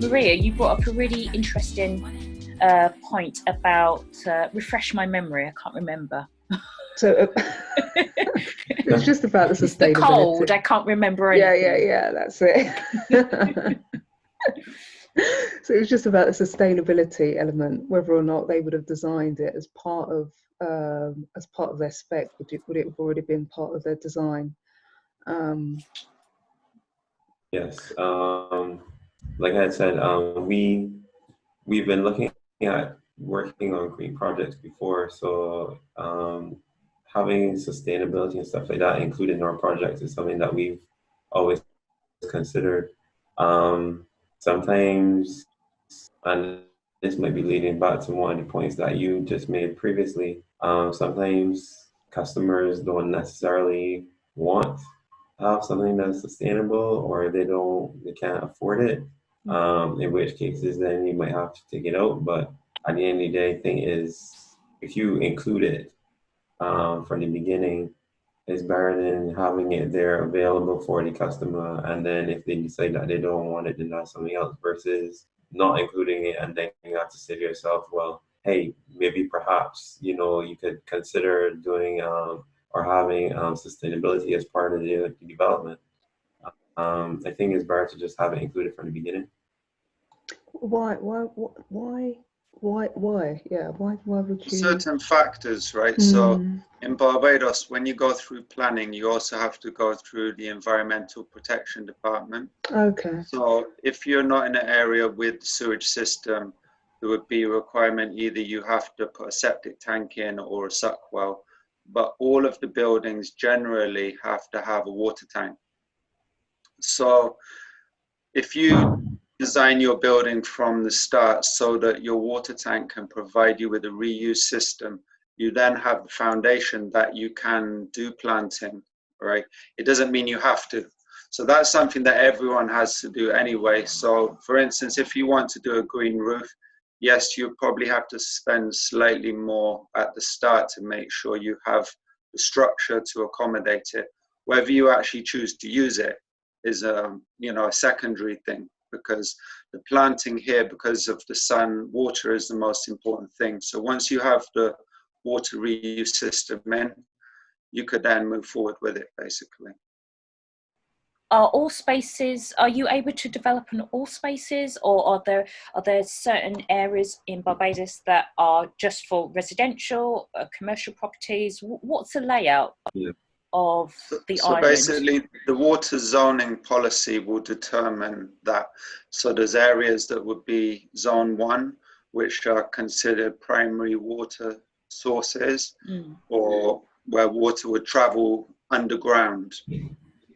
Maria, you brought up a really interesting point about refresh my memory. I can't remember. So it's just about the sustainability. It's the cold. I can't remember anything. Yeah. That's it. So it was just about the sustainability element, whether or not they would have designed it as part of their spec. Would it have already been part of their design? Yes. Like I said, we've been looking at working on green projects before, so having sustainability and stuff like that included in our projects is something that we've always considered. Sometimes, and this might be leading back to one of the points that you just made previously, sometimes customers don't necessarily want to have something that's sustainable, or they can't afford it. In which cases then you might have to take it out. But at the end of the day, the thing is, if you include it from the beginning, it's better than having it there available for the customer, and then if they decide that they don't want it, then that's something else, versus not including it and then you have to say to yourself, well, hey, maybe perhaps you could consider doing or having sustainability as part of the development. I think it's better to just have it included from the beginning. Why? Yeah, why would you? Certain factors, right? So in Barbados, when you go through planning, you also have to go through the Environmental Protection Department. Okay. So if you're not in an area with sewage system, there would be a requirement, either you have to put a septic tank in or a suck well, but all of the buildings generally have to have a water tank. So if you design your building from the start so that your water tank can provide you with a reuse system, you then have the foundation that you can do planting, right? It doesn't mean you have to. So that's something that everyone has to do anyway. So for instance, if you want to do a green roof, yes, you probably have to spend slightly more at the start to make sure you have the structure to accommodate it. Whether you actually choose to use it is a secondary thing, because the planting here, because of the sun, water is the most important thing. So once you have the water reuse system in, you could then move forward with it, basically. Are you able to develop in all spaces, or are there certain areas in Barbados that are just for residential, commercial properties? What's the layout of the island? So basically, the water zoning policy will determine that. So there's areas that would be zone 1, which are considered primary water sources, or where water would travel underground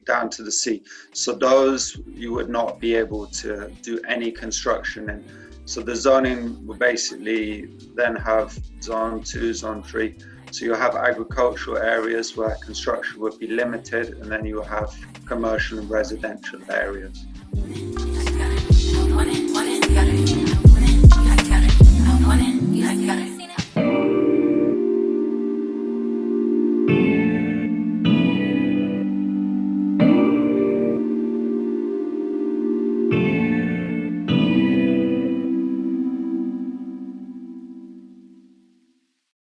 down to the sea. So those you would not be able to do any construction in. So the zoning will basically then have zone 2, zone 3. So you'll have agricultural areas where construction would be limited, and then you'll have commercial and residential areas.